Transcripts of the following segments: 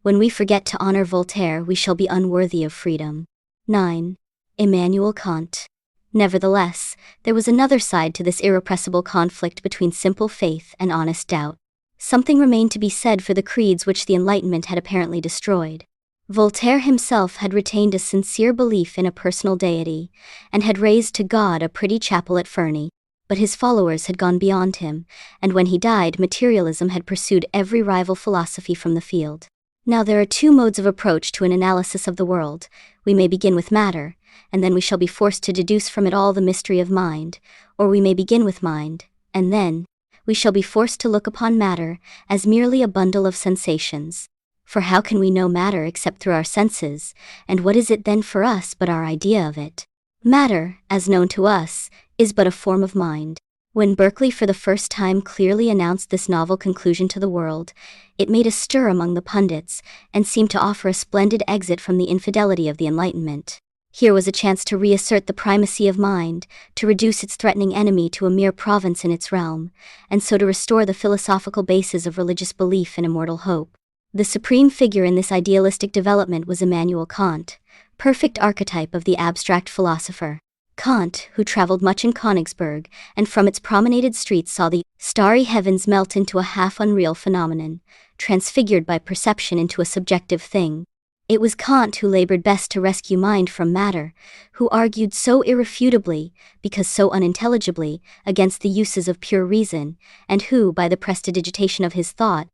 When we forget to honor Voltaire, we shall be unworthy of freedom. 9. Immanuel Kant. Nevertheless, there was another side to this irrepressible conflict between simple faith and honest doubt. Something remained to be said for the creeds which the Enlightenment had apparently destroyed. Voltaire himself had retained a sincere belief in a personal deity, and had raised to God a pretty chapel at Ferney. But his followers had gone beyond him, and when he died, materialism had pursued every rival philosophy from the field. Now there are two modes of approach to an analysis of the world. We may begin with matter, and then we shall be forced to deduce from it all the mystery of mind, or we may begin with mind, and then we shall be forced to look upon matter as merely a bundle of sensations. For how can we know matter except through our senses, and what is it then for us but our idea of it? Matter, as known to us, is but a form of mind. When Berkeley for the first time clearly announced this novel conclusion to the world, it made a stir among the pundits, and seemed to offer a splendid exit from the infidelity of the Enlightenment. Here was a chance to reassert the primacy of mind, to reduce its threatening enemy to a mere province in its realm, and so to restore the philosophical basis of religious belief and immortal hope. The supreme figure in this idealistic development was Immanuel Kant, perfect archetype of the abstract philosopher. Kant, who traveled much in Königsberg, and from its promenaded streets saw the starry heavens melt into a half-unreal phenomenon, transfigured by perception into a subjective thing. It was Kant who labored best to rescue mind from matter, who argued so irrefutably, because so unintelligibly, against the uses of pure reason, and who, by the prestidigitation of his thought,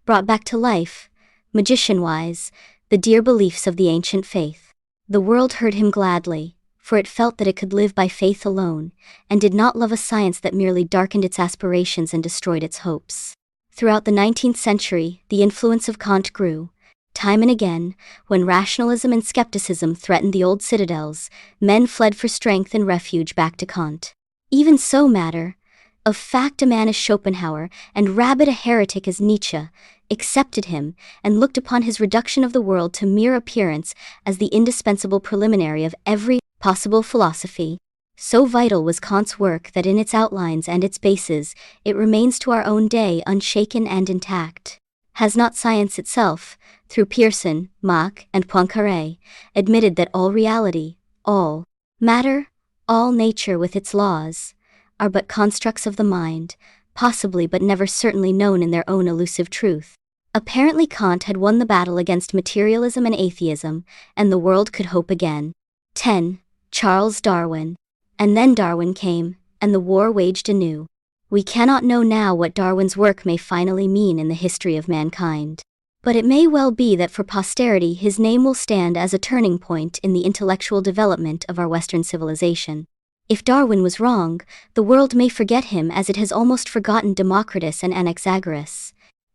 brought back to life, magician-wise, the dear beliefs of the ancient faith. The world heard him gladly, for it felt that it could live by faith alone, and did not love a science that merely darkened its aspirations and destroyed its hopes. Throughout the 19th century, the influence of Kant grew. Time and again, when rationalism and skepticism threatened the old citadels, men fled for strength and refuge back to Kant. Even so, matter, of fact a man as Schopenhauer, and rabid a heretic as Nietzsche, accepted him, and looked upon his reduction of the world to mere appearance as the indispensable preliminary of every possible philosophy. So vital was Kant's work that in its outlines and its bases, it remains to our own day unshaken and intact. Has not science itself, through Pearson, Mach, and Poincaré, admitted that all reality, all matter, all nature with its laws, are but constructs of the mind, possibly but never certainly known in their own elusive truth? Apparently Kant had won the battle against materialism and atheism, and the world could hope again. 10. Charles Darwin. And then Darwin came, and the war waged anew. We cannot know now what Darwin's work may finally mean in the history of mankind. But it may well be that for posterity his name will stand as a turning point in the intellectual development of our Western civilization. If Darwin was wrong, the world may forget him as it has almost forgotten Democritus and Anaxagoras.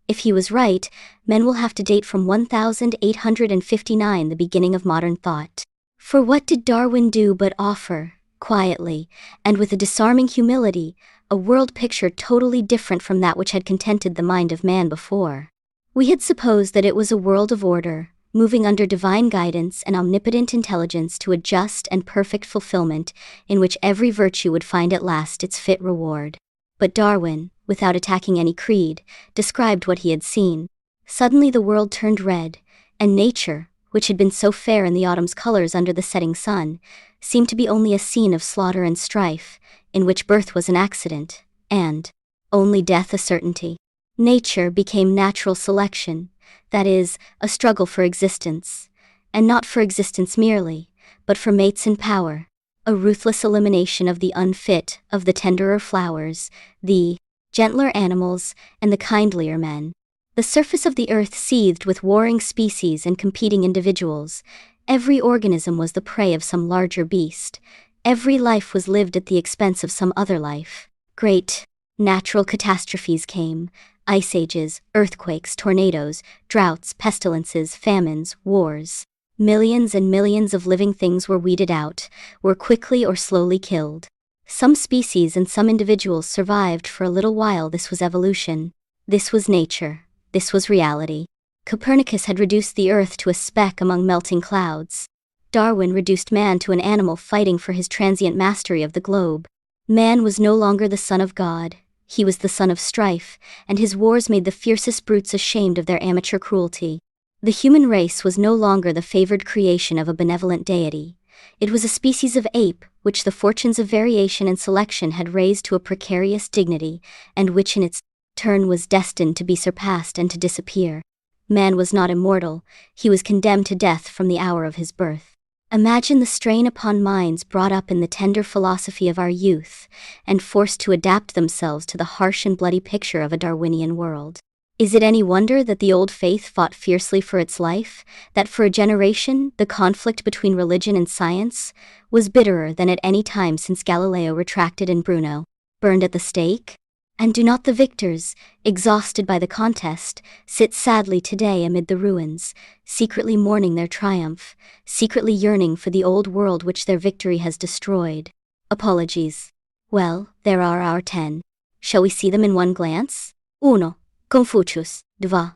If he was right, men will have to date from 1859 the beginning of modern thought. For what did Darwin do but offer, quietly, and with a disarming humility, a world picture totally different from that which had contented the mind of man before? We had supposed that it was a world of order, moving under divine guidance and omnipotent intelligence to a just and perfect fulfillment, in which every virtue would find at last its fit reward. But Darwin, without attacking any creed, described what he had seen. Suddenly the world turned red, and nature, which had been so fair in the autumn's colors under the setting sun, seemed to be only a scene of slaughter and strife, in which birth was an accident, and only death a certainty. Nature became natural selection, that is, a struggle for existence, and not for existence merely, but for mates in power, a ruthless elimination of the unfit, of the tenderer flowers, the gentler animals, and the kindlier men. The surface of the earth seethed with warring species and competing individuals. Every organism was the prey of some larger beast. Every life was lived at the expense of some other life. Great natural catastrophes came: ice ages, earthquakes, tornadoes, droughts, pestilences, famines, wars. Millions and millions of living things were weeded out, were quickly or slowly killed. Some species and some individuals survived for a little while. This was evolution. This was nature. This was reality. Copernicus had reduced the earth to a speck among melting clouds. Darwin reduced man to an animal fighting for his transient mastery of the globe. Man was no longer the son of God. He was the son of strife, and his wars made the fiercest brutes ashamed of their amateur cruelty. The human race was no longer the favored creation of a benevolent deity. It was a species of ape, which the fortunes of variation and selection had raised to a precarious dignity, and which in its turn was destined to be surpassed and to disappear. Man was not immortal, he was condemned to death from the hour of his birth. Imagine the strain upon minds brought up in the tender philosophy of our youth, and forced to adapt themselves to the harsh and bloody picture of a Darwinian world. Is it any wonder that the old faith fought fiercely for its life, that for a generation the conflict between religion and science was bitterer than at any time since Galileo retracted and Bruno burned at the stake? And do not the victors, exhausted by the contest, sit sadly today amid the ruins, secretly mourning their triumph, secretly yearning for the old world which their victory has destroyed? Apologies. Well, there are our 10. Shall we see them in one glance? 1. Confucius. 2.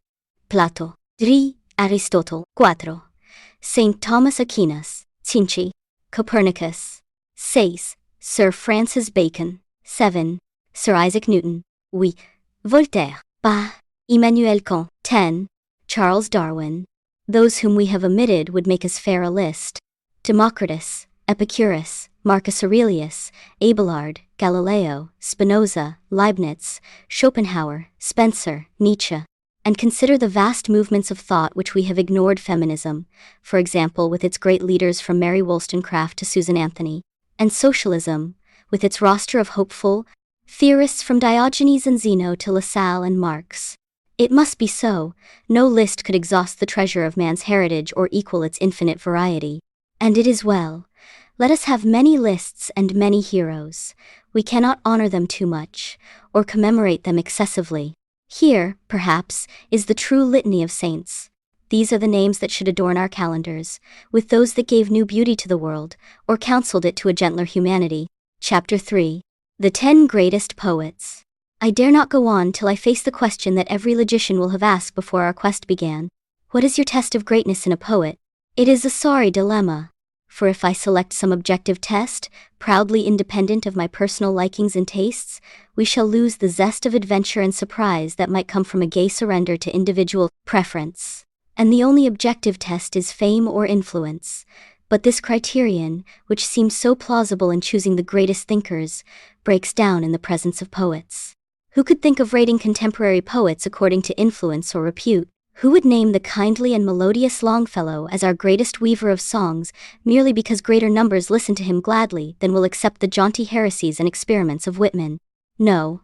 Plato. 3. Aristotle. 4. St. Thomas Aquinas. 5. Copernicus. 6. Sir Francis Bacon. 7. Sir Isaac Newton. 8. Voltaire. Immanuel Kant. 10. Charles Darwin. Those whom we have omitted would make as fair a list: Democritus, Epicurus, Marcus Aurelius, Abelard, Galileo, Spinoza, Leibniz, Schopenhauer, Spencer, Nietzsche. And consider the vast movements of thought which we have ignored: feminism, for example, with its great leaders from Mary Wollstonecraft to Susan Anthony, and socialism, with its roster of hopeful theorists from Diogenes and Zeno to Lassalle and Marx. It must be so. No list could exhaust the treasure of man's heritage or equal its infinite variety. And it is well. Let us have many lists and many heroes. We cannot honor them too much, or commemorate them excessively. Here, perhaps, is the true litany of saints. These are the names that should adorn our calendars, with those that gave new beauty to the world, or counseled it to a gentler humanity. Chapter 3. The 10 Greatest Poets. I dare not go on till I face the question that every logician will have asked before our quest began. What is your test of greatness in a poet? It is a sorry dilemma. For if I select some objective test, proudly independent of my personal likings and tastes, we shall lose the zest of adventure and surprise that might come from a gay surrender to individual preference. And the only objective test is fame or influence. But this criterion, which seems so plausible in choosing the greatest thinkers, breaks down in the presence of poets. Who could think of rating contemporary poets according to influence or repute? Who would name the kindly and melodious Longfellow as our greatest weaver of songs, merely because greater numbers listen to him gladly than will accept the jaunty heresies and experiments of Whitman? No.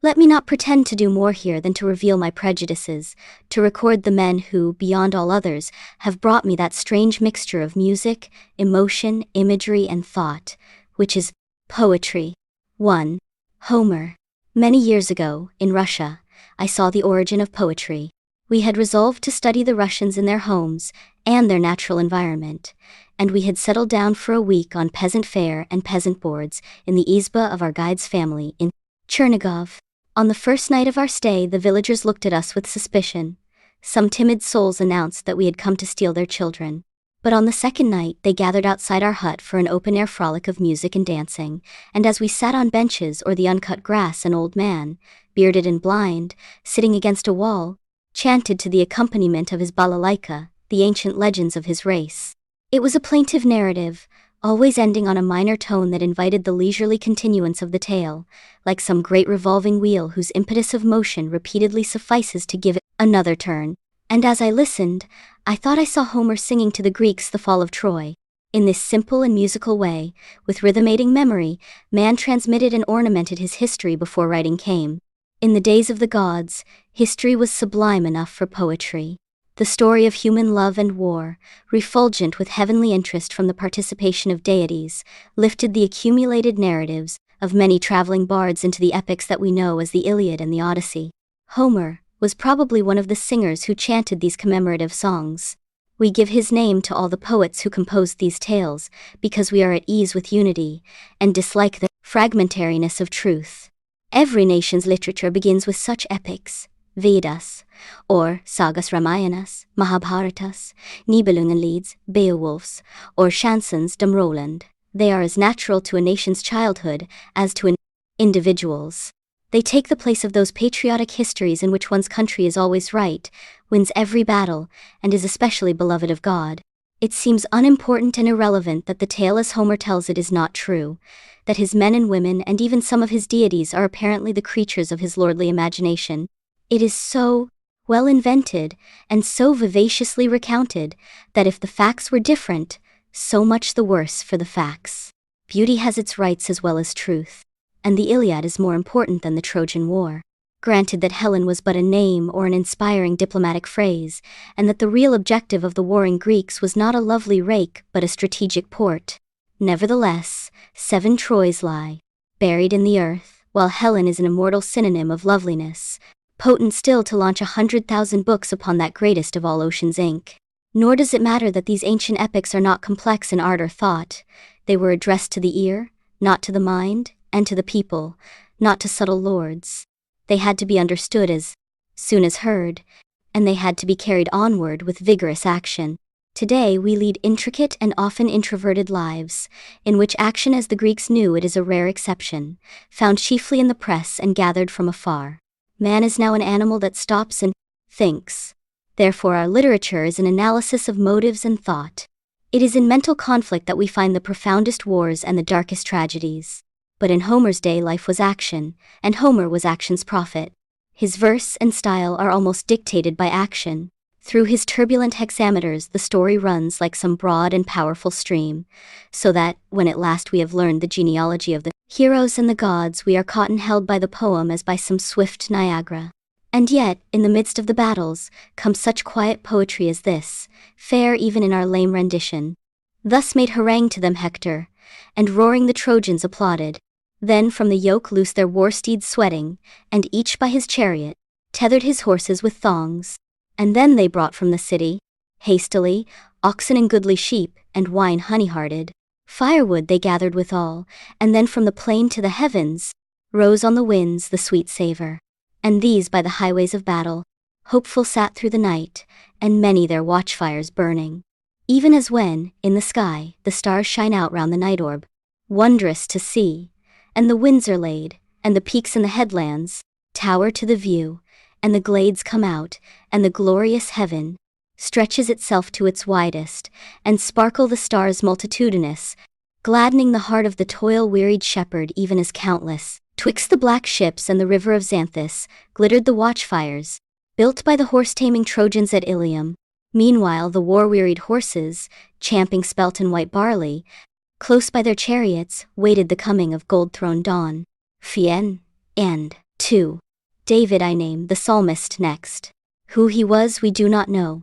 Let me not pretend to do more here than to reveal my prejudices, to record the men who, beyond all others, have brought me that strange mixture of music, emotion, imagery, and thought, which is poetry. 1. Homer. Many years ago, in Russia, I saw the origin of poetry. We had resolved to study the Russians in their homes and their natural environment, and we had settled down for a week on peasant fare and peasant boards in the izba of our guide's family in Chernigov. On the first night of our stay, the villagers looked at us with suspicion. Some timid souls announced that we had come to steal their children. But on the second night, they gathered outside our hut for an open-air frolic of music and dancing, and as we sat on benches or the uncut grass, an old man, bearded and blind, sitting against a wall, chanted to the accompaniment of his balalaika, the ancient legends of his race. It was a plaintive narrative, always ending on a minor tone that invited the leisurely continuance of the tale, like some great revolving wheel whose impetus of motion repeatedly suffices to give it another turn. And as I listened, I thought I saw Homer singing to the Greeks the fall of Troy. In this simple and musical way, with rhythmating memory, man transmitted and ornamented his history before writing came. In the days of the gods, history was sublime enough for poetry. The story of human love and war, refulgent with heavenly interest from the participation of deities, lifted the accumulated narratives of many traveling bards into the epics that we know as the Iliad and the Odyssey. Homer was probably one of the singers who chanted these commemorative songs. We give his name to all the poets who composed these tales, because we are at ease with unity, and dislike the fragmentariness of truth. Every nation's literature begins with such epics: Vedas, or sagas Ramayanas, Mahabharatas, Nibelungenlieds, Beowulfs, or Chansons dem Roland. They are as natural to a nation's childhood as to an individual's. They take the place of those patriotic histories in which one's country is always right, wins every battle, and is especially beloved of God. It seems unimportant and irrelevant that the tale as Homer tells it is not true, that his men and women and even some of his deities are apparently the creatures of his lordly imagination. It is so well invented and so vivaciously recounted that if the facts were different, so much the worse for the facts. Beauty has its rights as well as truth, and the Iliad is more important than the Trojan War. Granted that Helen was but a name or an inspiring diplomatic phrase, and that the real objective of the warring Greeks was not a lovely rake but a strategic port. Nevertheless, 7 Troys lie buried in the earth, while Helen is an immortal synonym of loveliness, potent still to launch 100,000 books upon that greatest of all oceans ink. Nor does it matter that these ancient epics are not complex in art or thought. They were addressed to the ear, not to the mind, and to the people, not to subtle lords. They had to be understood as soon as heard, and they had to be carried onward with vigorous action. Today we lead intricate and often introverted lives, in which action as the Greeks knew it is a rare exception, found chiefly in the press and gathered from afar. Man is now an animal that stops and thinks. Therefore our literature is an analysis of motives and thought. It is in mental conflict that we find the profoundest wars and the darkest tragedies. But in Homer's day life was action, and Homer was action's prophet. His verse and style are almost dictated by action. Through his turbulent hexameters the story runs like some broad and powerful stream, so that, when at last we have learned the genealogy of the heroes and the gods, we are caught and held by the poem as by some swift Niagara. And yet, in the midst of the battles, comes such quiet poetry as this, fair even in our lame rendition. Thus made harangue to them Hector, and roaring the Trojans applauded. Then from the yoke loosed their war steeds sweating, and each by his chariot tethered his horses with thongs. And then they brought from the city, hastily, oxen and goodly sheep, and wine honey-hearted. Firewood they gathered withal, and then from the plain to the heavens rose on the winds the sweet savour. And these by the highways of battle, hopeful sat through the night, and many their watchfires burning. Even as when, in the sky, the stars shine out round the night orb, wondrous to see, and the winds are laid, and the peaks and the headlands tower to the view, and the glades come out, and the glorious heaven stretches itself to its widest, and sparkle the stars multitudinous, gladdening the heart of the toil-wearied shepherd even as countless. Twixt the black ships and the river of Xanthus glittered the watchfires, built by the horse-taming Trojans at Ilium. Meanwhile the war-wearied horses, champing spelt and white barley, close by their chariots, waited the coming of gold-throned dawn. Fien. And 2. David I name the psalmist next. Who he was we do not know,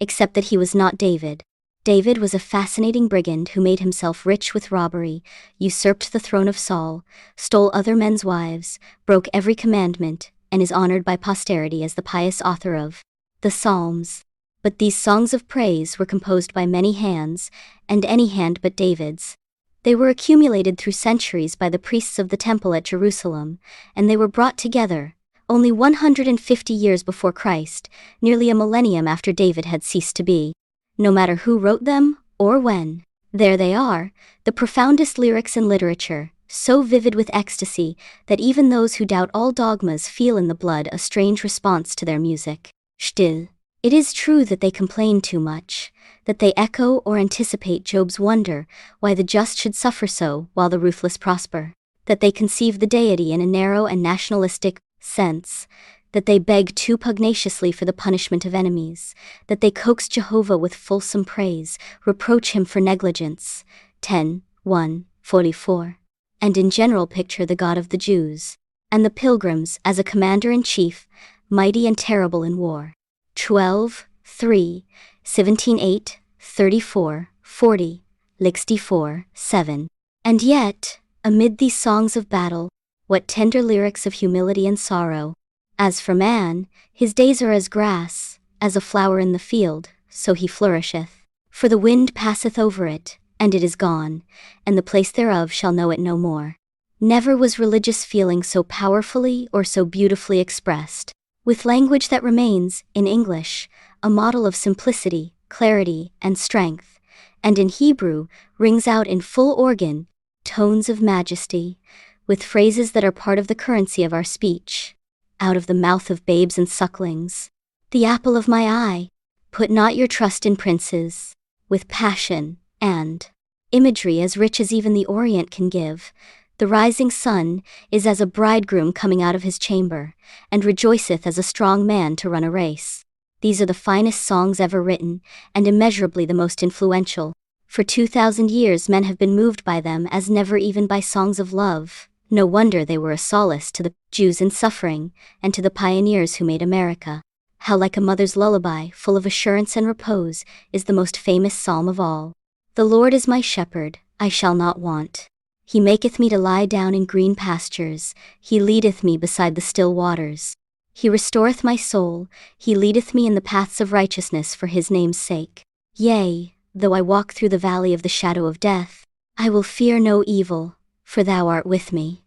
except that he was not David. David was a fascinating brigand who made himself rich with robbery, usurped the throne of Saul, stole other men's wives, broke every commandment, and is honored by posterity as the pious author of the Psalms. But these songs of praise were composed by many hands, and any hand but David's. They were accumulated through centuries by the priests of the temple at Jerusalem, and they were brought together only 150 years before Christ, nearly a millennium after David had ceased to be. No matter who wrote them, or when, there they are, the profoundest lyrics in literature, so vivid with ecstasy that even those who doubt all dogmas feel in the blood a strange response to their music. Still, it is true that they complain too much, that they echo or anticipate Job's wonder why the just should suffer so while the ruthless prosper, that they conceive the deity in a narrow and nationalistic sense, that they beg too pugnaciously for the punishment of enemies, that they coax Jehovah with fulsome praise, reproach him for negligence. 10:1-44. And in general picture the God of the Jews, and the pilgrims as a commander-in-chief, mighty and terrible in war. 12:3, 17:8, 34, 40, 64:7. And yet, amid these songs of battle, what tender lyrics of humility and sorrow. As for man, his days are as grass, as a flower in the field, so he flourisheth. For the wind passeth over it, and it is gone, and the place thereof shall know it no more. Never was religious feeling so powerfully or so beautifully expressed, with language that remains, in English, a model of simplicity, clarity, and strength, and in Hebrew, rings out in full organ, tones of majesty, with phrases that are part of the currency of our speech. Out of the mouth of babes and sucklings, the apple of my eye. Put not your trust in princes. With passion and imagery as rich as even the Orient can give, the rising sun is as a bridegroom coming out of his chamber, and rejoiceth as a strong man to run a race. These are the finest songs ever written, and immeasurably the most influential. For 2,000 years men have been moved by them as never even by songs of love. No wonder they were a solace to the Jews in suffering, and to the pioneers who made America. How like a mother's lullaby, full of assurance and repose, is the most famous psalm of all. The Lord is my shepherd, I shall not want. He maketh me to lie down in green pastures, he leadeth me beside the still waters. He restoreth my soul, he leadeth me in the paths of righteousness for his name's sake. Yea, though I walk through the valley of the shadow of death, I will fear no evil, for thou art with me.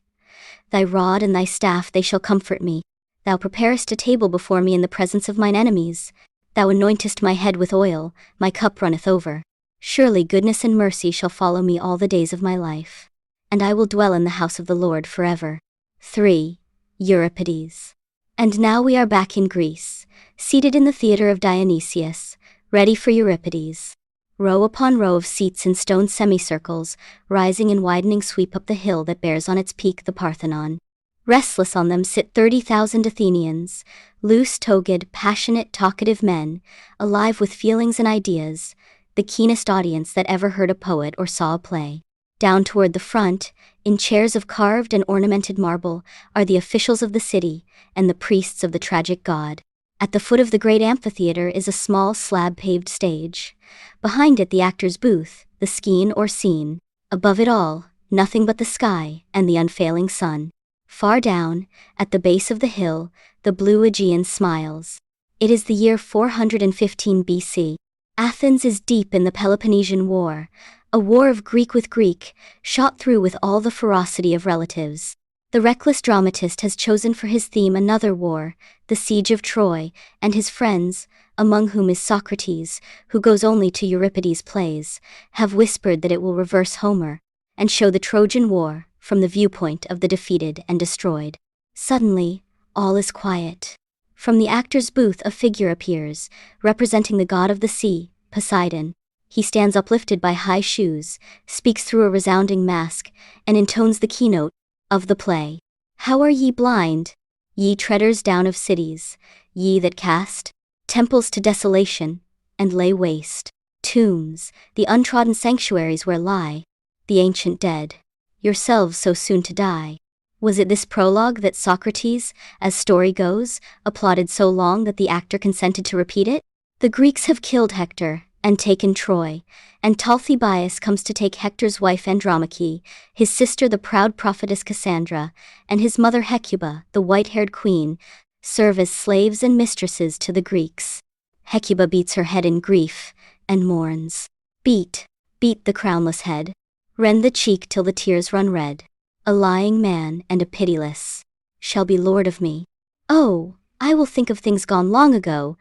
Thy rod and thy staff they shall comfort me. Thou preparest a table before me in the presence of mine enemies. Thou anointest my head with oil, my cup runneth over. Surely goodness and mercy shall follow me all the days of my life, and I will dwell in the house of the Lord forever. 3. Euripides. And now we are back in Greece, seated in the theater of Dionysius, ready for Euripides. Row upon row of seats in stone semicircles, rising in widening sweep up the hill that bears on its peak the Parthenon. Restless on them sit 30,000 Athenians, loose-togged, passionate, talkative men, alive with feelings and ideas, the keenest audience that ever heard a poet or saw a play. Down toward the front, in chairs of carved and ornamented marble, are the officials of the city, and the priests of the tragic god. At the foot of the great amphitheater is a small slab-paved stage. Behind it the actor's booth, the skene or scene. Above it all, nothing but the sky and the unfailing sun. Far down, at the base of the hill, the blue Aegean smiles. It is the year 415 BC. Athens is deep in the Peloponnesian War, a war of Greek with Greek, shot through with all the ferocity of relatives. The reckless dramatist has chosen for his theme another war, the siege of Troy, and his friends, among whom is Socrates, who goes only to Euripides' plays, have whispered that it will reverse Homer, and show the Trojan War from the viewpoint of the defeated and destroyed. Suddenly, all is quiet. From the actor's booth a figure appears, representing the god of the sea, Poseidon. He stands uplifted by high shoes, speaks through a resounding mask, and intones the keynote of the play. How are ye blind, ye treaders down of cities, ye that cast temples to desolation, and lay waste tombs, the untrodden sanctuaries where lie the ancient dead, yourselves so soon to die. Was it this prologue that Socrates, as story goes, applauded so long that the actor consented to repeat it? The Greeks have killed Hector, and taken Troy, and Talthybius comes to take Hector's wife Andromache, his sister the proud prophetess Cassandra, and his mother Hecuba, the white-haired queen, serve as slaves and mistresses to the Greeks. Hecuba beats her head in grief, and mourns. Beat the crownless head. Rend the cheek till the tears run red. A lying man and a pitiless shall be lord of me. Oh, I will think of things gone long ago,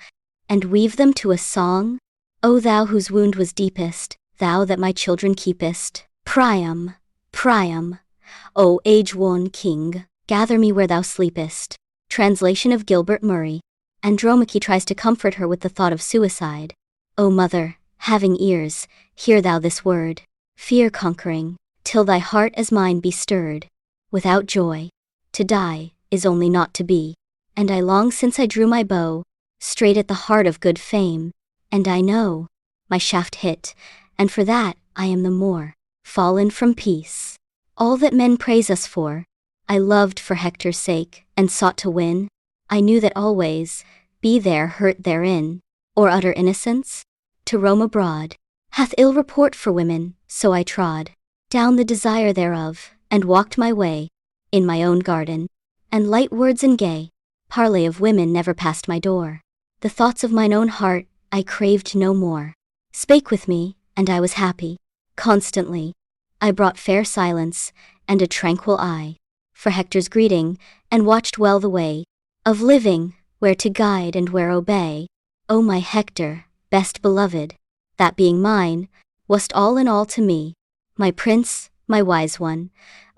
and weave them to a song. O thou whose wound was deepest, thou that my children keepest, Priam, Priam, O age-worn king, gather me where thou sleepest. Translation of Gilbert Murray. Andromache tries to comfort her with the thought of suicide. O mother, having ears, hear thou this word. Fear conquering, till thy heart as mine be stirred. Without joy, to die, is only not to be. And I long since I drew my bow, straight at the heart of good fame. And I know, my shaft hit, and for that I am the more fallen from peace. All that men praise us for, I loved for Hector's sake, and sought to win. I knew that always, be there hurt therein, or utter innocence, to roam abroad, hath ill report for women, so I trod down the desire thereof, and walked my way, in my own garden, and light words and gay parley of women never passed my door. The thoughts of mine own heart I craved no more, spake with me, and I was happy. Constantly, I brought fair silence, and a tranquil eye, for Hector's greeting, and watched well the way of living, where to guide and where obey. O my Hector, best beloved, that being mine, wast all in all to me, my prince, my wise one,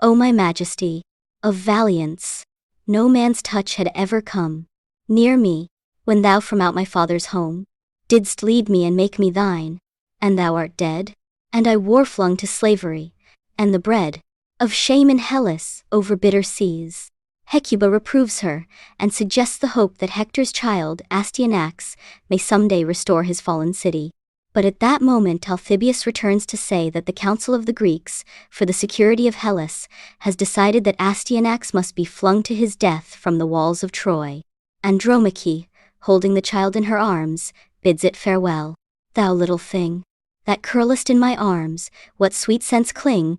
O my majesty, of valiance, no man's touch had ever come near me. when thou from out my father's home didst lead me and make me thine, and thou art dead? And I war flung to slavery, and the bread of shame in Hellas over bitter seas. Hecuba reproves her, and suggests the hope that Hector's child, Astyanax, may someday restore his fallen city. But at that moment Talthybius returns to say that the Council of the Greeks, for the security of Hellas, has decided that Astyanax must be flung to his death from the walls of Troy. Andromache, holding the child in her arms, bids it farewell. Thou little thing, that curlest in my arms, what sweet scents cling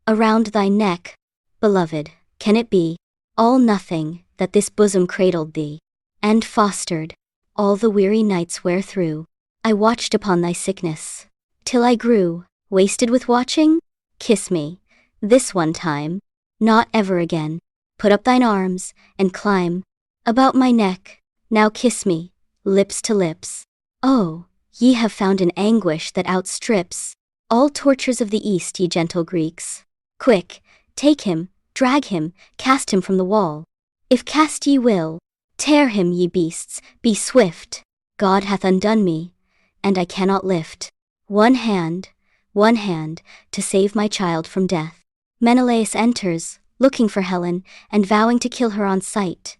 around thy neck, beloved, can it be all nothing that this bosom cradled thee, and fostered, all the weary nights wherethrough I watched upon thy sickness, till I grew wasted with watching? Kiss me, this one time, not ever again. Put up thine arms, and climb about my neck, now kiss me, lips to lips. Oh, ye have found an anguish that outstrips all tortures of the East, ye gentle Greeks. Quick, take him, drag him, cast him from the wall. If cast ye will, tear him, ye beasts, be swift. God hath undone me, and I cannot lift one hand, to save my child from death. Menelaus enters, looking for Helen, and vowing to kill her on sight.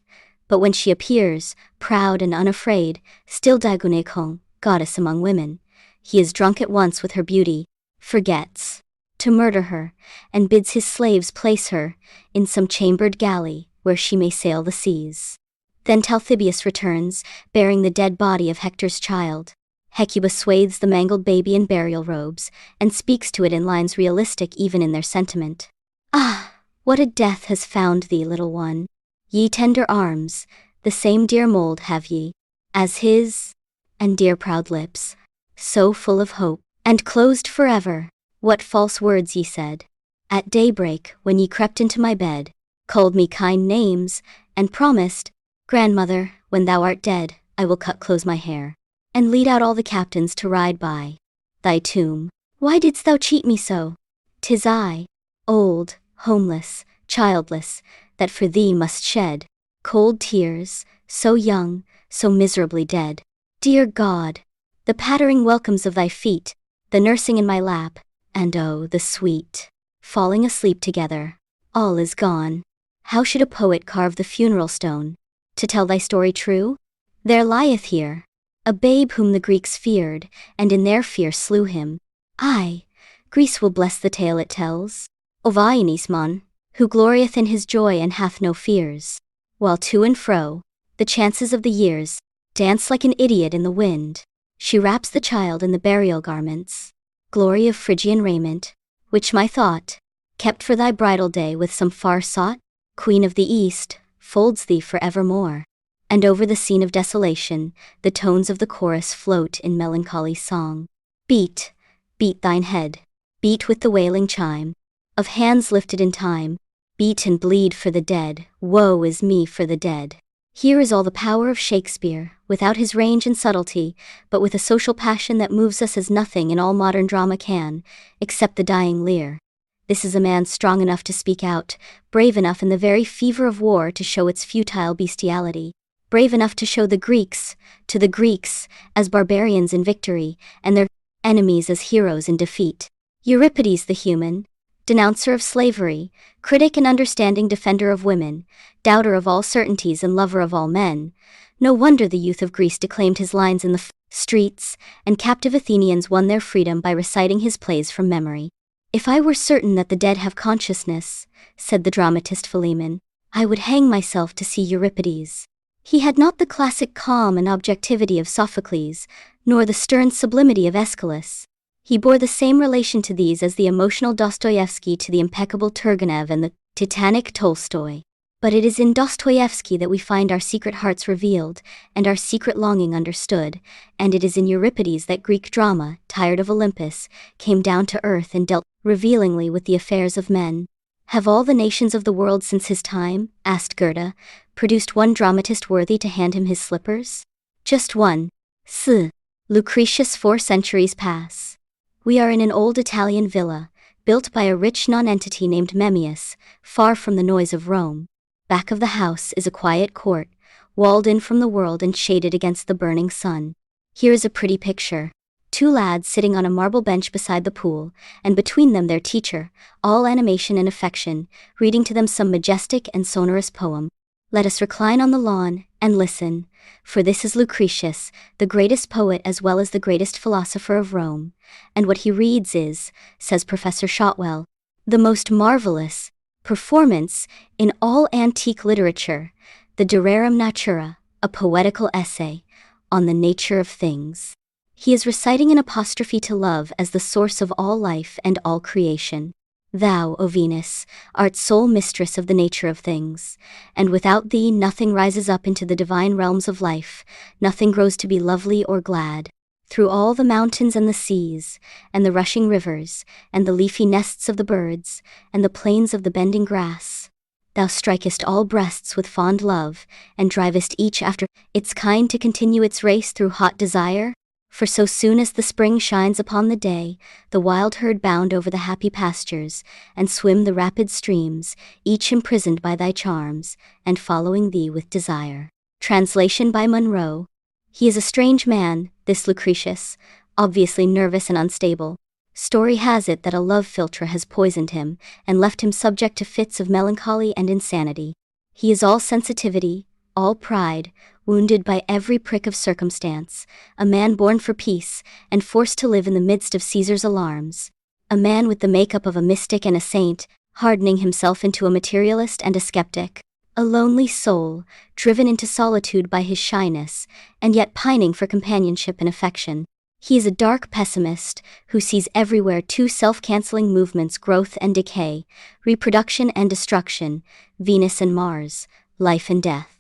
But when she appears, proud and unafraid, still Digonekon, goddess among women, he is drunk at once with her beauty, forgets to murder her, and bids his slaves place her in some chambered galley, where she may sail the seas. Then Talthybius returns, bearing the dead body of Hector's child. Hecuba swathes the mangled baby in burial robes, and speaks to it in lines realistic even in their sentiment. Ah, what a death has found thee, little one! Ye tender arms, the same dear mold have ye as his, and dear proud lips, so full of hope, and closed forever. What false words ye said at daybreak when ye crept into my bed, called me kind names, and promised, Grandmother, when thou art dead, I will cut close my hair, and lead out all the captains to ride by thy tomb. Why didst thou cheat me so? 'Tis I, old, homeless, childless, that for thee must shed cold tears, so young, so miserably dead. Dear God, the pattering welcomes of thy feet, the nursing in my lap, and oh, the sweet falling asleep together, all is gone. How should a poet carve the funeral stone to tell thy story true? There lieth here a babe whom the Greeks feared, and in their fear slew him. Aye, Greece will bless the tale it tells, of Ionismon, who glorieth in his joy and hath no fears, while to and fro the chances of the years dance like an idiot in the wind. She wraps the child in the burial garments, glory of Phrygian raiment, which my thought kept for thy bridal day with some far sought queen of the East, folds thee for evermore. And over the scene of desolation, the tones of the chorus float in melancholy song. Beat, beat thine head, beat with the wailing chime of hands lifted in time, beat and bleed for the dead, woe is me for the dead. Here is all the power of Shakespeare, without his range and subtlety, but with a social passion that moves us as nothing in all modern drama can, except the dying Lear. This is a man strong enough to speak out, brave enough in the very fever of war to show its futile bestiality, brave enough to show to the Greeks, as barbarians in victory, and their enemies as heroes in defeat. Euripides the human, denouncer of slavery, critic and understanding defender of women, doubter of all certainties and lover of all men. No wonder the youth of Greece declaimed his lines in the streets, and captive Athenians won their freedom by reciting his plays from memory. If I were certain that the dead have consciousness, said the dramatist Philemon, I would hang myself to see Euripides. He had not the classic calm and objectivity of Sophocles, nor the stern sublimity of Aeschylus. He bore the same relation to these as the emotional Dostoevsky to the impeccable Turgenev and the titanic Tolstoy. But it is in Dostoevsky that we find our secret hearts revealed, and our secret longing understood, and it is in Euripides that Greek drama, tired of Olympus, came down to earth and dealt revealingly with the affairs of men. Have all the nations of the world since his time, asked Goethe, produced one dramatist worthy to hand him his slippers? Just one. Lucretius 4 centuries pass. We are in an old Italian villa, built by a rich nonentity named Memmius, far from the noise of Rome. Back of the house is a quiet court, walled in from the world and shaded against the burning sun. Here is a pretty picture. Two lads sitting on a marble bench beside the pool, and between them their teacher, all animation and affection, reading to them some majestic and sonorous poem. Let us recline on the lawn and listen, for this is Lucretius, the greatest poet as well as the greatest philosopher of Rome, and what he reads is, says Professor Shotwell, the most marvelous performance in all antique literature, the De Rerum Natura, a poetical essay on the nature of things. He is reciting an apostrophe to love as the source of all life and all creation. Thou, O Venus, art sole mistress of the nature of things, and without thee nothing rises up into the divine realms of life, nothing grows to be lovely or glad. Through all the mountains and the seas, and the rushing rivers, and the leafy nests of the birds, and the plains of the bending grass, thou strikest all breasts with fond love, and drivest each after its kind to continue its race through hot desire. For so soon as the spring shines upon the day, the wild herd bound over the happy pastures, and swim the rapid streams, each imprisoned by thy charms, and following thee with desire. Translation by Monroe. He is a strange man, this Lucretius, obviously nervous and unstable. Story has it that a love philtre has poisoned him, and left him subject to fits of melancholy and insanity. He is all sensitivity, all pride, wounded by every prick of circumstance, a man born for peace, and forced to live in the midst of Caesar's alarms, a man with the makeup of a mystic and a saint, hardening himself into a materialist and a skeptic, a lonely soul, driven into solitude by his shyness, and yet pining for companionship and affection. He is a dark pessimist, who sees everywhere two self-canceling movements: growth and decay, reproduction and destruction, Venus and Mars, life and death.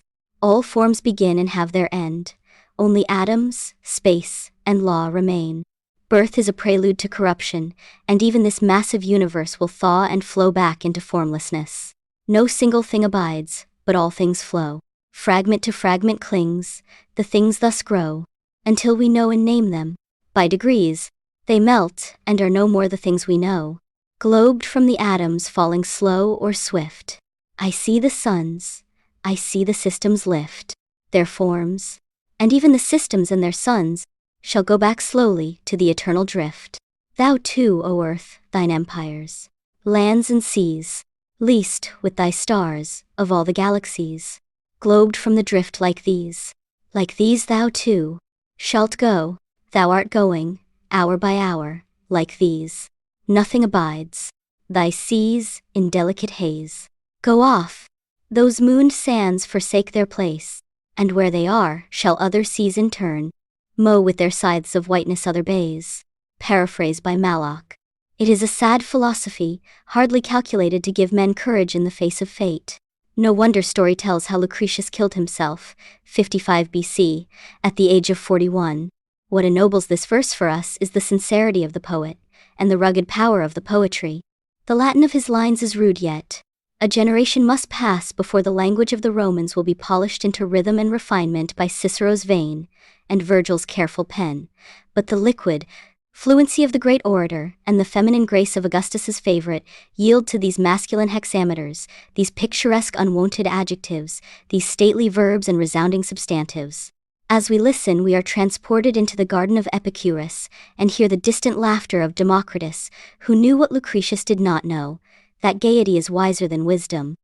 All forms begin and have their end. Only atoms, space, and law remain. Birth is a prelude to corruption, and even this massive universe will thaw and flow back into formlessness. No single thing abides, but all things flow. Fragment to fragment clings, the things thus grow, until we know and name them. By degrees, they melt and are no more the things we know. Globed from the atoms falling slow or swift, I see the suns, I see the systems lift their forms, and even the systems and their suns shall go back slowly to the eternal drift. Thou too, O earth, thine empires, lands and seas, least with thy stars of all the galaxies, globed from the drift like these thou too shalt go. Thou art going, hour by hour, like these. Nothing abides. Thy seas, in delicate haze, go off. Those mooned sands forsake their place, and where they are, shall other seas in turn mow with their scythes of whiteness other bays. Paraphrase by Malloch. It is a sad philosophy, hardly calculated to give men courage in the face of fate. No wonder story tells how Lucretius killed himself, 55 BC, at the age of 41. What ennobles this verse for us is the sincerity of the poet, and the rugged power of the poetry. The Latin of his lines is rude yet. A generation must pass before the language of the Romans will be polished into rhythm and refinement by Cicero's vein, and Virgil's careful pen. But the liquid fluency of the great orator, and the feminine grace of Augustus's favorite, yield to these masculine hexameters, these picturesque unwonted adjectives, these stately verbs and resounding substantives. As we listen, we are transported into the garden of Epicurus, and hear the distant laughter of Democritus, who knew what Lucretius did not know, that gaiety is wiser than wisdom.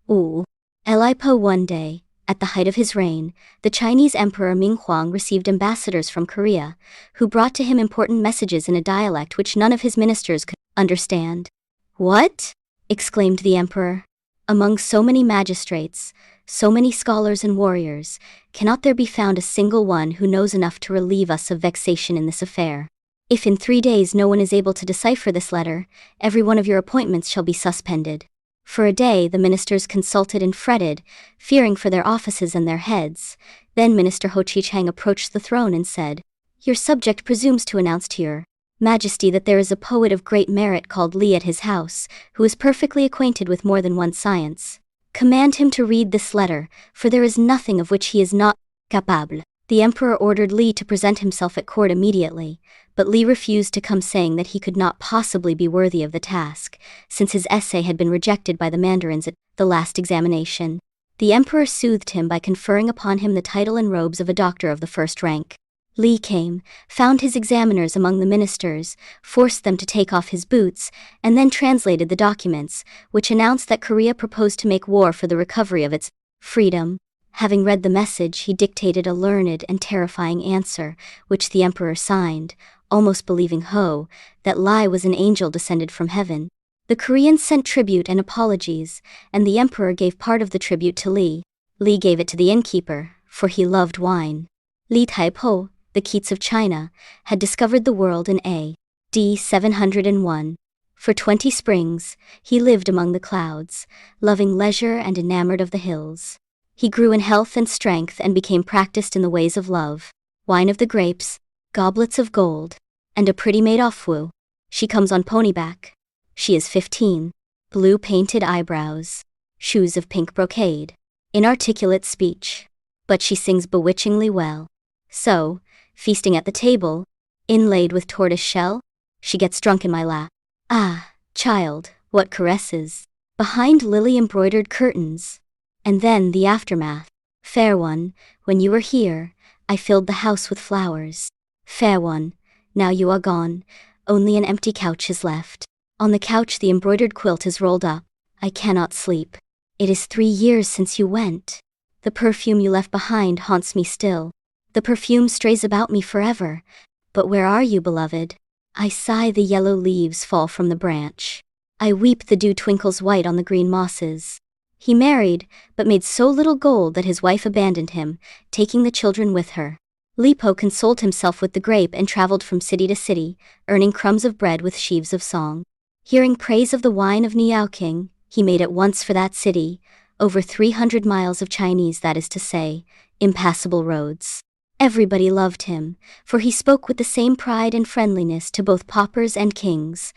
Elipo. One day, at the height of his reign, the Chinese Emperor Ming Huang received ambassadors from Korea, who brought to him important messages in a dialect which none of his ministers could understand. What? Exclaimed the emperor. Among so many magistrates, so many scholars and warriors, cannot there be found a single one who knows enough to relieve us of vexation in this affair? If in 3 days no one is able to decipher this letter, every one of your appointments shall be suspended. For a day the ministers consulted and fretted, fearing for their offices and their heads. Then Minister Ho Chi-chang approached the throne and said, Your subject presumes to announce to your Majesty that there is a poet of great merit called Li at his house, who is perfectly acquainted with more than one science. Command him to read this letter, for there is nothing of which he is not capable. The emperor ordered Li to present himself at court immediately, but Li refused to come, saying that he could not possibly be worthy of the task, since his essay had been rejected by the mandarins at the last examination. The emperor soothed him by conferring upon him the title and robes of a doctor of the first rank. Li came, found his examiners among the ministers, forced them to take off his boots, and then translated the documents, which announced that Korea proposed to make war for the recovery of its freedom. Having read the message, he dictated a learned and terrifying answer, which the emperor signed, almost believing that Li was an angel descended from heaven. The Koreans sent tribute and apologies, and the emperor gave part of the tribute to Li. Li gave it to the innkeeper, for he loved wine. Li Taipo, the Keats of China, had discovered the world in A.D. 701. For 20 springs, he lived among the clouds, loving leisure and enamored of the hills. He grew in health and strength and became practiced in the ways of love. Wine of the grapes, goblets of gold, and a pretty maid Ofwu. She comes on ponyback. She is 15. Blue painted eyebrows. Shoes of pink brocade. Inarticulate speech. But she sings bewitchingly well. So, feasting at the table, inlaid with tortoise shell, she gets drunk in my lap. Ah, child, what caresses! Behind lily-embroidered curtains. And then the aftermath. Fair one, when you were here, I filled the house with flowers. Fair one, now you are gone, only an empty couch is left. On the couch the embroidered quilt is rolled up. I cannot sleep. It is 3 years since you went. The perfume you left behind haunts me still. The perfume strays about me forever. But where are you, beloved? I sigh, the yellow leaves fall from the branch. I weep, the dew twinkles white on the green mosses. He married, but made so little gold that his wife abandoned him, taking the children with her. Lipo consoled himself with the grape and traveled from city to city, earning crumbs of bread with sheaves of song. Hearing praise of the wine of Niaoking, he made at once for that city, over 300 miles of Chinese, that is to say, impassable roads. Everybody loved him, for he spoke with the same pride and friendliness to both paupers and kings.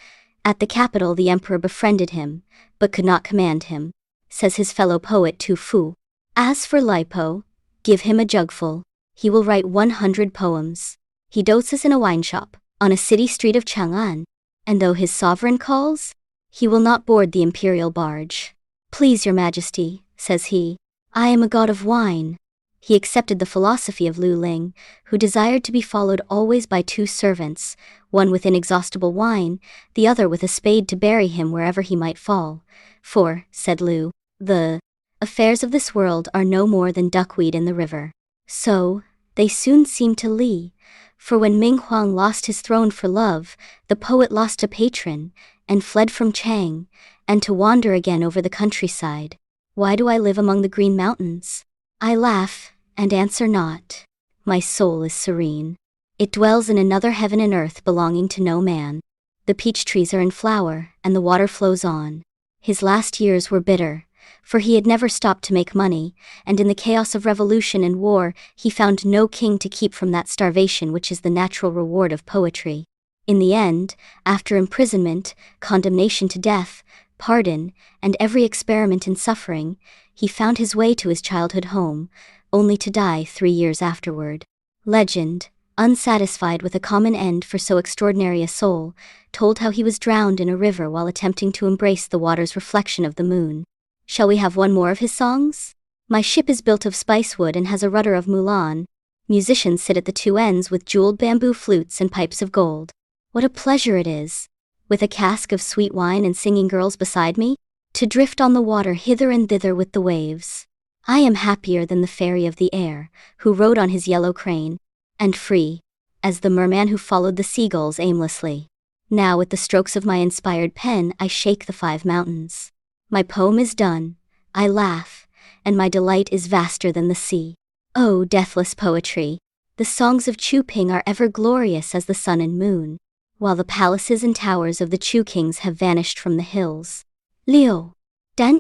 At the capital the emperor befriended him, but could not command him, says his fellow poet Tu Fu. As for Lipo, give him a jugful, he will write 100 poems. He doses in a wine shop, on a city street of Chang'an, and though his sovereign calls, he will not board the imperial barge. Please your majesty, says he, I am a god of wine. He accepted the philosophy of Lu Ling, who desired to be followed always by 2 servants, one with inexhaustible wine, the other with a spade to bury him wherever he might fall. For, said Lu, the affairs of this world are no more than duckweed in the river. So, they soon seemed to Li, for when Ming Huang lost his throne for love, the poet lost a patron, and fled from Chang, and to wander again over the countryside. Why do I live among the green mountains? I laugh, and answer not. My soul is serene. It dwells in another heaven and earth belonging to no man. The peach trees are in flower, and the water flows on. His last years were bitter, for he had never stopped to make money, and in the chaos of revolution and war, he found no king to keep from that starvation which is the natural reward of poetry. In the end, after imprisonment, condemnation to death, pardon, and every experiment in suffering, he found his way to his childhood home, only to die 3 years afterward. Legend, unsatisfied with a common end for so extraordinary a soul, told how he was drowned in a river while attempting to embrace the water's reflection of the moon. Shall we have one more of his songs? My ship is built of spicewood and has a rudder of Mulan. Musicians sit at the 2 ends with jeweled bamboo flutes and pipes of gold. What a pleasure it is, with a cask of sweet wine and singing girls beside me, to drift on the water hither and thither with the waves. I am happier than the fairy of the air, who rode on his yellow crane, and free, as the merman who followed the seagulls aimlessly. Now with the strokes of my inspired pen I shake the 5 mountains. My poem is done, I laugh, and my delight is vaster than the sea. Oh, deathless poetry! The songs of Chu Ping are ever glorious as the sun and moon, while the palaces and towers of the Chu kings have vanished from the hills. Liu.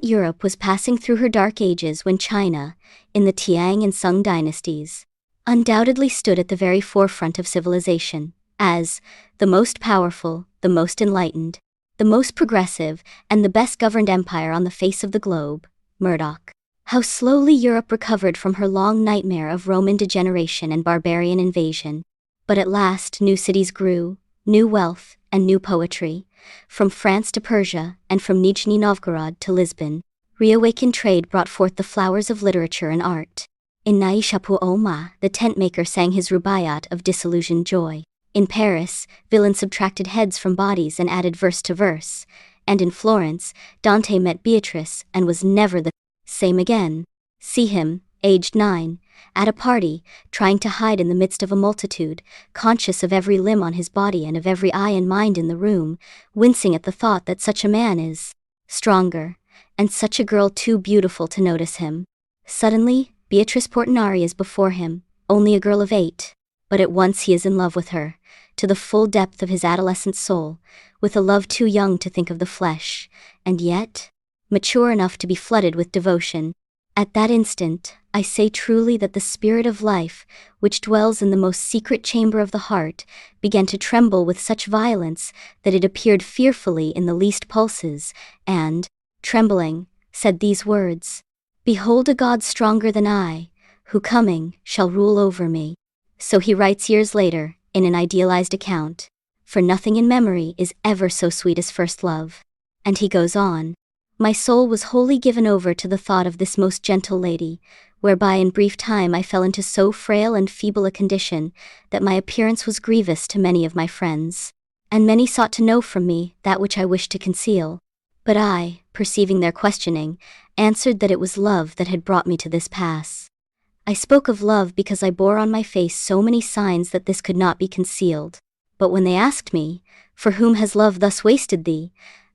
Europe was passing through her dark ages when China, in the Tiang and Sung dynasties, undoubtedly stood at the very forefront of civilization, as the most powerful, the most enlightened, the most progressive, and the best governed empire on the face of the globe. Murdoch. How slowly Europe recovered from her long nightmare of Roman degeneration and barbarian invasion. But at last new cities grew, new wealth, and new poetry, from France to Persia, and from Nizhny Novgorod to Lisbon. Reawakened trade brought forth the flowers of literature and art. In Naishapu Oma, the tent-maker sang his rubaiyat of disillusioned joy. In Paris, Villon subtracted heads from bodies and added verse to verse. And in Florence, Dante met Beatrice and was never the same again. See him, aged 9, at a party, trying to hide in the midst of a multitude, conscious of every limb on his body and of every eye and mind in the room, wincing at the thought that such a man is stronger, and such a girl too beautiful to notice him. Suddenly, Beatrice Portinari is before him, only a girl of 8, but at once he is in love with her, to the full depth of his adolescent soul, with a love too young to think of the flesh, and yet mature enough to be flooded with devotion. At that instant, I say truly that the spirit of life, which dwells in the most secret chamber of the heart, began to tremble with such violence that it appeared fearfully in the least pulses, and, trembling, said these words, "Behold a God stronger than I, who coming, shall rule over me." So he writes years later, in an idealized account, "For nothing in memory is ever so sweet as first love." And he goes on, "My soul was wholly given over to the thought of this most gentle lady, whereby in brief time I fell into so frail and feeble a condition, that my appearance was grievous to many of my friends. And many sought to know from me that which I wished to conceal. But I, perceiving their questioning, answered that it was love that had brought me to this pass. I spoke of love because I bore on my face so many signs that this could not be concealed. But when they asked me, 'For whom has love thus wasted thee?'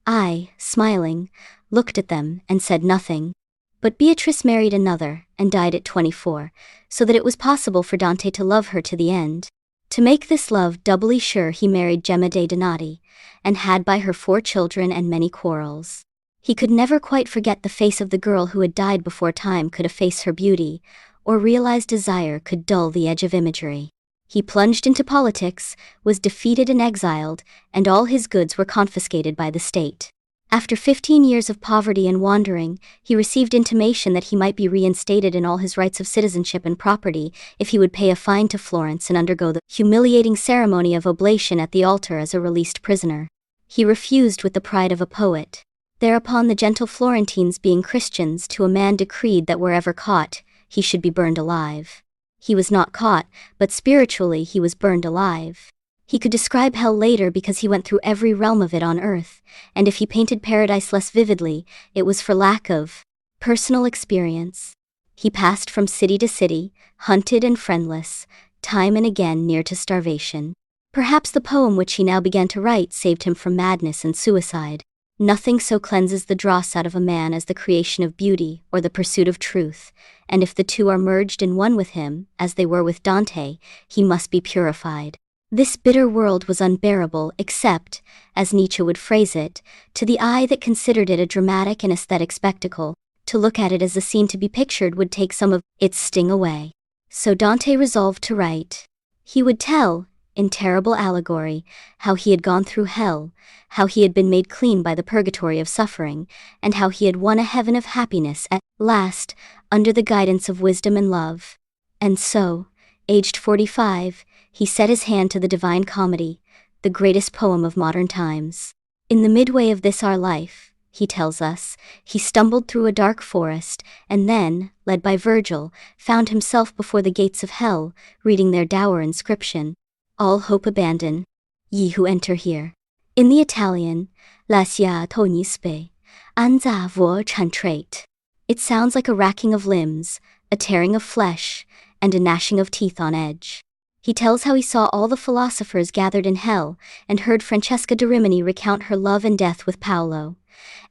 I, smiling, looked at them and said nothing. But Beatrice married another, and died at 24, so that it was possible for Dante to love her to the end. To make this love doubly sure, he married Gemma dei Donati, and had by her 4 children and many quarrels. He could never quite forget the face of the girl who had died before time could efface her beauty, or realize desire could dull the edge of imagery. He plunged into politics, was defeated and exiled, and all his goods were confiscated by the state. After 15 years of poverty and wandering, he received intimation that he might be reinstated in all his rights of citizenship and property if he would pay a fine to Florence and undergo the humiliating ceremony of oblation at the altar as a released prisoner. He refused with the pride of a poet. Thereupon the gentle Florentines, being Christians, to a man decreed that wherever caught, he should be burned alive. He was not caught, but spiritually he was burned alive. He could describe hell later because he went through every realm of it on earth, and if he painted paradise less vividly, it was for lack of personal experience. He passed from city to city, hunted and friendless, time and again near to starvation. Perhaps the poem which he now began to write saved him from madness and suicide. Nothing so cleanses the dross out of a man as the creation of beauty or the pursuit of truth, and if the two are merged in one with him, as they were with Dante, he must be purified. This bitter world was unbearable except, as Nietzsche would phrase it, to the eye that considered it a dramatic and aesthetic spectacle. To look at it as a scene to be pictured would take some of its sting away. So Dante resolved to write. He would tell, in terrible allegory, how he had gone through hell, how he had been made clean by the purgatory of suffering, and how he had won a heaven of happiness at last, under the guidance of wisdom and love. And so, aged 45, he set his hand to the Divine Comedy, the greatest poem of modern times. In the midway of this our life, he tells us, he stumbled through a dark forest, and then, led by Virgil, found himself before the gates of hell, reading their dour inscription, "All hope abandon, ye who enter here." In the Italian, "Lasciate ogni spe, anza voi chantrate." It sounds like a racking of limbs, a tearing of flesh, and a gnashing of teeth on edge. He tells how he saw all the philosophers gathered in hell, and heard Francesca da Rimini recount her love and death with Paolo,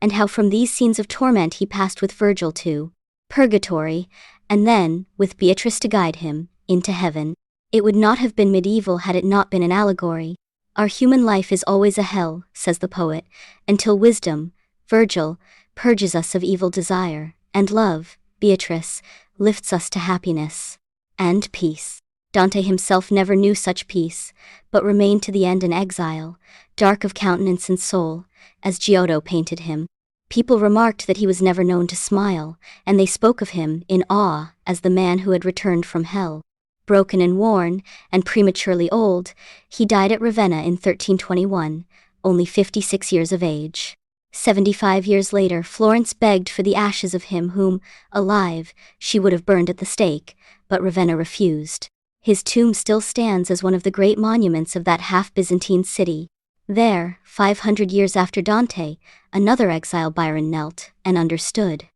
and how from these scenes of torment he passed with Virgil to purgatory, and then, with Beatrice to guide him, into heaven. It would not have been medieval had it not been an allegory. Our human life is always a hell, says the poet, until wisdom, Virgil, purges us of evil desire, and love, Beatrice, lifts us to happiness and peace. Dante himself never knew such peace, but remained to the end in exile, dark of countenance and soul, as Giotto painted him. People remarked that he was never known to smile, and they spoke of him, in awe, as the man who had returned from hell. Broken and worn, and prematurely old, he died at Ravenna in 1321, only 56 years of age. 75 years later, Florence begged for the ashes of him whom, alive, she would have burned at the stake, but Ravenna refused. His tomb still stands as one of the great monuments of that half-Byzantine city. There, 500 years after Dante, another exile Byron knelt and understood.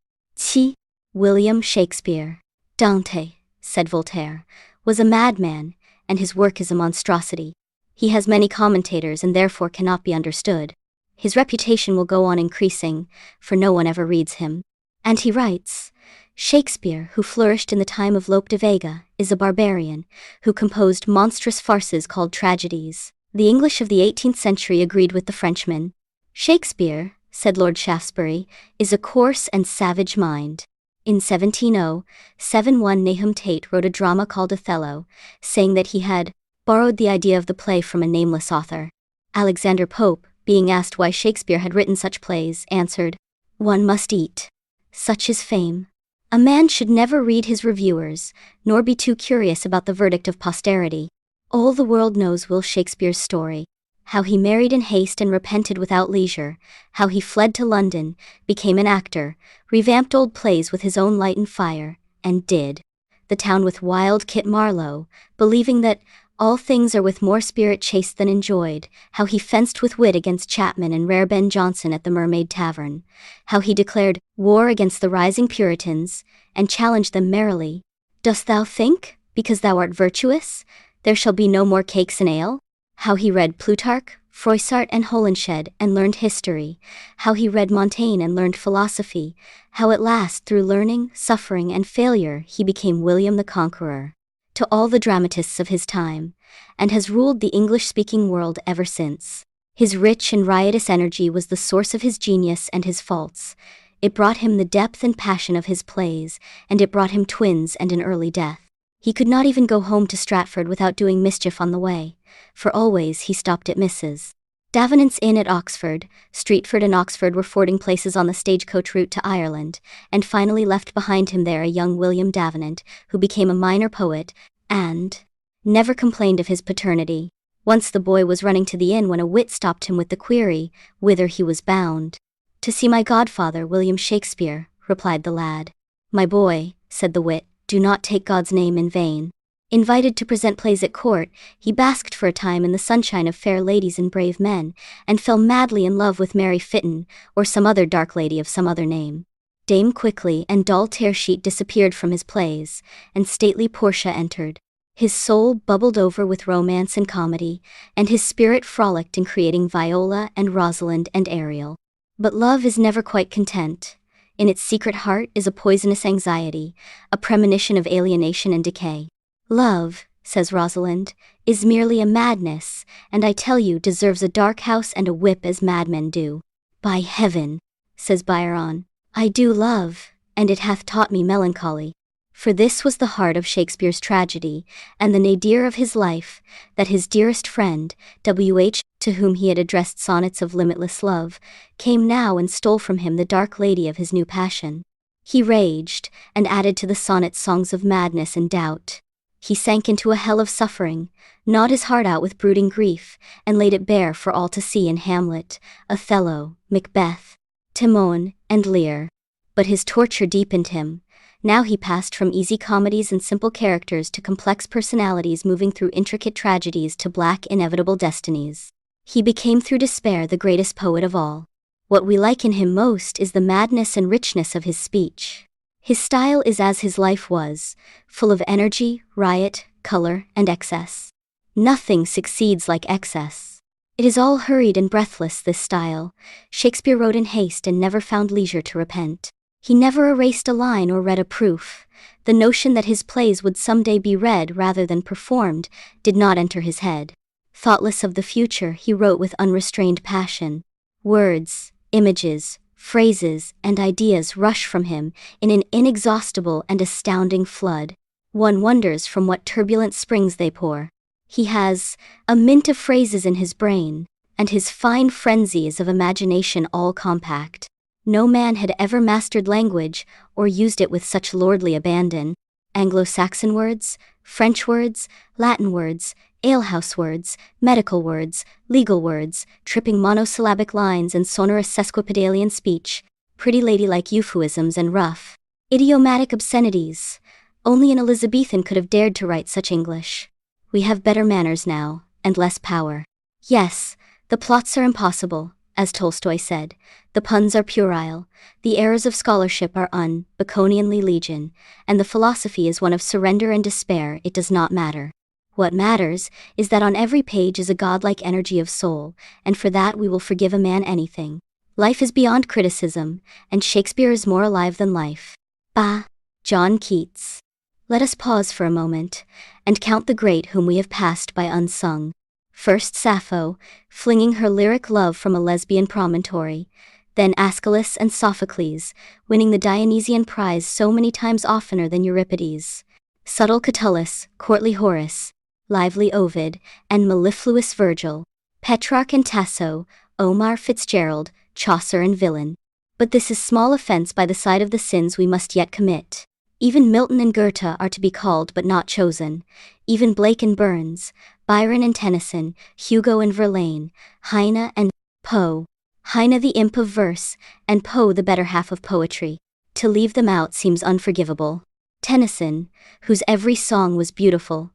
William Shakespeare. Dante, said Voltaire, was a madman, and his work is a monstrosity. He has many commentators and therefore cannot be understood. His reputation will go on increasing, for no one ever reads him. And he writes, Shakespeare, who flourished in the time of Lope de Vega, is a barbarian, who composed monstrous farces called tragedies. The English of the 18th century agreed with the Frenchman. Shakespeare, said Lord Shaftesbury, is a coarse and savage mind. In 1707, Nahum Tate wrote a drama called Othello, saying that he had borrowed the idea of the play from a nameless author. Alexander Pope, being asked why Shakespeare had written such plays, answered, "One must eat. Such is fame. A man should never read his reviewers, nor be too curious about the verdict of posterity. All the world knows Will Shakespeare's story. How he married in haste and repented without leisure, how he fled to London, became an actor, revamped old plays with his own light and fire, and did the town with wild Kit Marlowe, believing that all things are with more spirit chased than enjoyed, how he fenced with wit against Chapman and rare Ben Jonson at the Mermaid Tavern, how he declared war against the rising Puritans, and challenged them merrily. Dost thou think, because thou art virtuous, there shall be no more cakes and ale? How he read Plutarch, Froissart and Holinshed and learned history, how he read Montaigne and learned philosophy, how at last through learning, suffering and failure he became William the Conqueror. To all the dramatists of his time, and has ruled the English-speaking world ever since. His rich and riotous energy was the source of his genius and his faults. It brought him the depth and passion of his plays, and it brought him twins and an early death. He could not even go home to Stratford without doing mischief on the way, for always he stopped at Mrs. Davenant's Inn at Oxford. Streatford and Oxford were fording places on the stagecoach route to Ireland, and finally left behind him there a young William Davenant, who became a minor poet, and never complained of his paternity. Once the boy was running to the inn when a wit stopped him with the query, whither he was bound. "To see my godfather, William Shakespeare," replied the lad. "My boy," said the wit, "do not take God's name in vain." Invited to present plays at court, he basked for a time in the sunshine of fair ladies and brave men, and fell madly in love with Mary Fitton, or some other dark lady of some other name. Dame Quickly and dull Tearsheet disappeared from his plays, and stately Portia entered. His soul bubbled over with romance and comedy, and his spirit frolicked in creating Viola and Rosalind and Ariel. But love is never quite content. In its secret heart is a poisonous anxiety, a premonition of alienation and decay. "Love," says Rosalind, "is merely a madness, and I tell you deserves a dark house and a whip as madmen do." "By heaven," says Byron, "I do love, and it hath taught me melancholy." For this was the heart of Shakespeare's tragedy, and the nadir of his life, that his dearest friend, W.H., to whom he had addressed sonnets of limitless love, came now and stole from him the dark lady of his new passion. He raged, and added to the sonnet songs of madness and doubt. He sank into a hell of suffering, gnawed his heart out with brooding grief, and laid it bare for all to see in Hamlet, Othello, Macbeth, Timon, and Lear. But his torture deepened him. Now he passed from easy comedies and simple characters to complex personalities moving through intricate tragedies to black inevitable destinies. He became through despair the greatest poet of all. What we like in him most is the madness and richness of his speech. His style is as his life was, full of energy, riot, color, and excess. Nothing succeeds like excess. It is all hurried and breathless, this style. Shakespeare wrote in haste and never found leisure to repent. He never erased a line or read a proof. The notion that his plays would someday be read rather than performed did not enter his head. Thoughtless of the future, he wrote with unrestrained passion. Words, images, phrases, and ideas rush from him in an inexhaustible and astounding flood. One wonders from what turbulent springs they pour. He has a mint of phrases in his brain, and his fine frenzy is of imagination all compact. No man had ever mastered language or used it with such lordly abandon. Anglo-Saxon words, French words, Latin words, alehouse words, medical words, legal words, tripping monosyllabic lines and sonorous sesquipedalian speech, pretty ladylike euphuisms and rough, idiomatic obscenities. Only an Elizabethan could have dared to write such English. We have better manners now, and less power. Yes, the plots are impossible, as Tolstoy said. The puns are puerile, the errors of scholarship are Baconianly legion, and the philosophy is one of surrender and despair. It does not matter. What matters is that on every page is a godlike energy of soul, and for that we will forgive a man anything. Life is beyond criticism, and Shakespeare is more alive than life. Bah! John Keats. Let us pause for a moment, and count the great whom we have passed by unsung. First Sappho, flinging her lyric love from a lesbian promontory, then Aeschylus and Sophocles, winning the Dionysian prize so many times oftener than Euripides. Subtle Catullus, courtly Horace, lively Ovid, and mellifluous Virgil, Petrarch and Tasso, Omar Fitzgerald, Chaucer and Villon. But this is small offense by the side of the sins we must yet commit. Even Milton and Goethe are to be called but not chosen. Even Blake and Burns, Byron and Tennyson, Hugo and Verlaine, Heine and Poe. Heine the imp of verse, and Poe the better half of poetry. To leave them out seems unforgivable. Tennyson, whose every song was beautiful,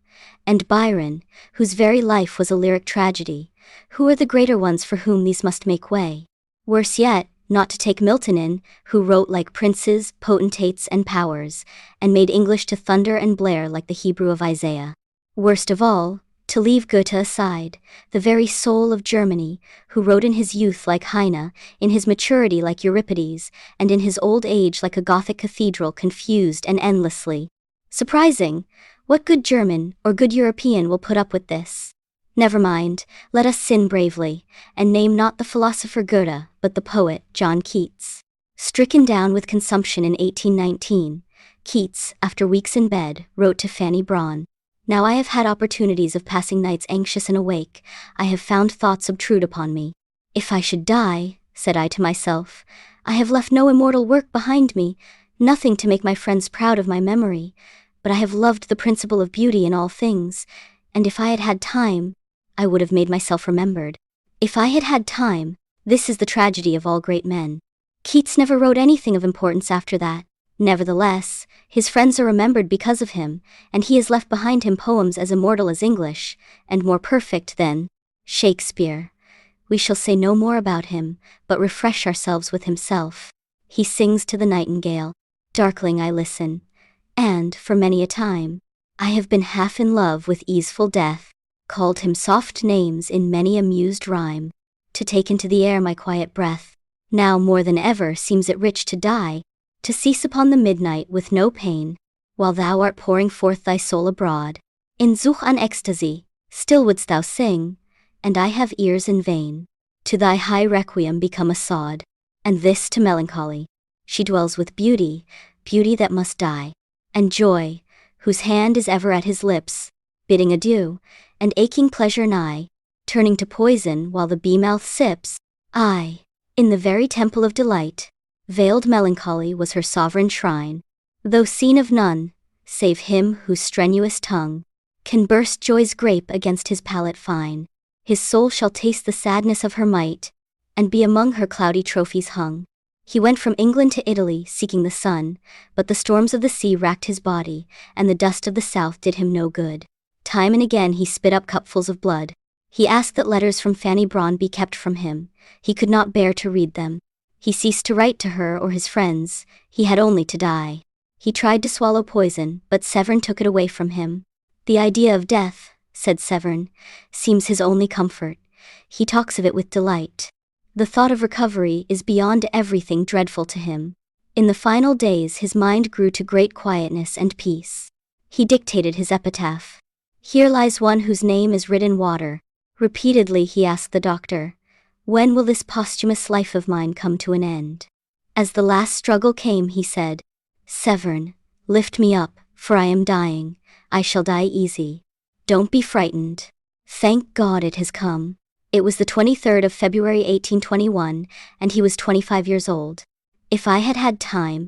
and Byron, whose very life was a lyric tragedy. Who are the greater ones for whom these must make way? Worse yet, not to take Milton in, who wrote like princes, potentates, and powers, and made English to thunder and blare like the Hebrew of Isaiah. Worst of all, to leave Goethe aside, the very soul of Germany, who wrote in his youth like Heine, in his maturity like Euripides, and in his old age like a Gothic cathedral, confused and endlessly. Surprising! What good German or good European will put up with this? Never mind, let us sin bravely, and name not the philosopher Goethe, but the poet John Keats. Stricken down with consumption in 1819, Keats, after weeks in bed, wrote to Fanny Brawne. Now I have had opportunities of passing nights anxious and awake. I have found thoughts obtrude upon me. If I should die, said I to myself, I have left no immortal work behind me, nothing to make my friends proud of my memory, but I have loved the principle of beauty in all things, and if I had had time, I would have made myself remembered. If I had had time, this is the tragedy of all great men. Keats never wrote anything of importance after that. Nevertheless, his friends are remembered because of him, and he has left behind him poems as immortal as English, and more perfect than Shakespeare. We shall say no more about him, but refresh ourselves with himself. He sings to the nightingale. Darkling I listen, and, for many a time, I have been half in love with easeful death, called him soft names in many a mused rhyme, to take into the air my quiet breath. Now more than ever seems it rich to die, to cease upon the midnight with no pain, while thou art pouring forth thy soul abroad. In Such an ecstasy, still wouldst thou sing, and I have ears in vain. To thy high requiem become a sod, and this to melancholy. She dwells with beauty, beauty that must die, and joy, whose hand is ever at his lips, bidding adieu, and aching pleasure nigh, turning to poison while the bee-mouth sips. Aye, in the very temple of delight, veiled melancholy was her sovereign shrine, though seen of none, save him whose strenuous tongue can burst joy's grape against his palate fine. His soul shall taste the sadness of her might, and be among her cloudy trophies hung. He went from England to Italy seeking the sun, but the storms of the sea racked his body, and the dust of the south did him no good. Time and again he spit up cupfuls of blood. He asked that letters from Fanny Brawne be kept from him. He could not bear to read them. He ceased to write to her or his friends. He had only to die. He tried to swallow poison, but Severn took it away from him. The idea of death, said Severn, seems his only comfort. He talks of it with delight. The thought of recovery is beyond everything dreadful to him. In the final days his mind grew to great quietness and peace. He dictated his epitaph. Here lies one whose name is writ in water. Repeatedly he asked the doctor, when will this posthumous life of mine come to an end? As the last struggle came he said, Severn, lift me up, for I am dying. I shall die easy. Don't be frightened. Thank God it has come. It was the 23rd of February 1821, and he was 25 years old. If I had had time.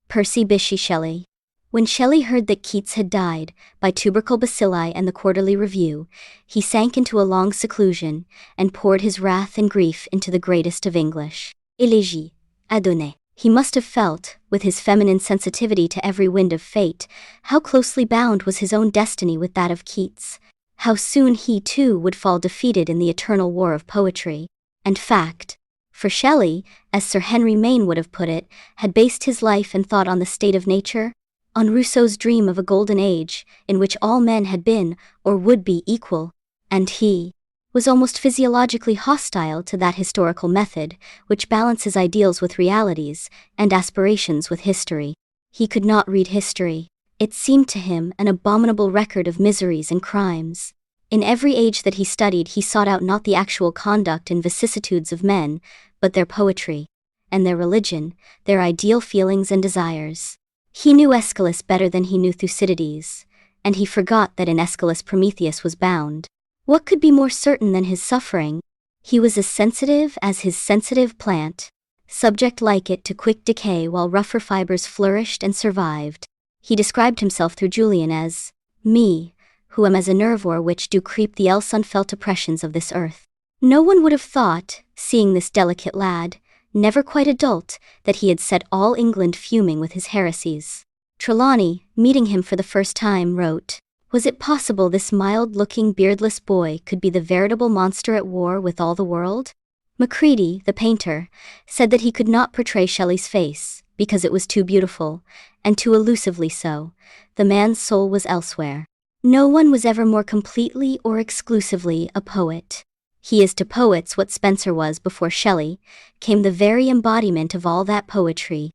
Percy Bysshe Shelley. When Shelley heard that Keats had died, by tubercle bacilli and the Quarterly Review, he sank into a long seclusion, and poured his wrath and grief into the greatest of English. Élégie, Adonais. He must have felt, with his feminine sensitivity to every wind of fate, how closely bound was his own destiny with that of Keats, how soon he too would fall defeated in the eternal war of poetry. And fact, for Shelley, as Sir Henry Maine would have put it, had based his life and thought on the state of nature, on Rousseau's dream of a golden age, in which all men had been, or would be, equal, and he was almost physiologically hostile to that historical method, which balances ideals with realities, and aspirations with history. He could not read history. It seemed to him an abominable record of miseries and crimes. In every age that he studied he sought out not the actual conduct and vicissitudes of men, but their poetry, and their religion, their ideal feelings and desires. He knew Aeschylus better than he knew Thucydides, and he forgot that in Aeschylus Prometheus was bound. What could be more certain than his suffering? He was as sensitive as his sensitive plant, subject like it to quick decay while rougher fibers flourished and survived. He described himself through Julian as, me, who am as a nerve o'er which do creep the else unfelt oppressions of this earth. No one would have thought, seeing this delicate lad, never quite adult, that he had set all England fuming with his heresies. Trelawney, meeting him for the first time, wrote, "Was it possible this mild-looking beardless boy could be the veritable monster at war with all the world?" Macready, the painter, said that he could not portray Shelley's face, because it was too beautiful, and too elusively so. The man's soul was elsewhere. No one was ever more completely or exclusively a poet. He is to poets what Spenser was before Shelley, came the very embodiment of all that poetry,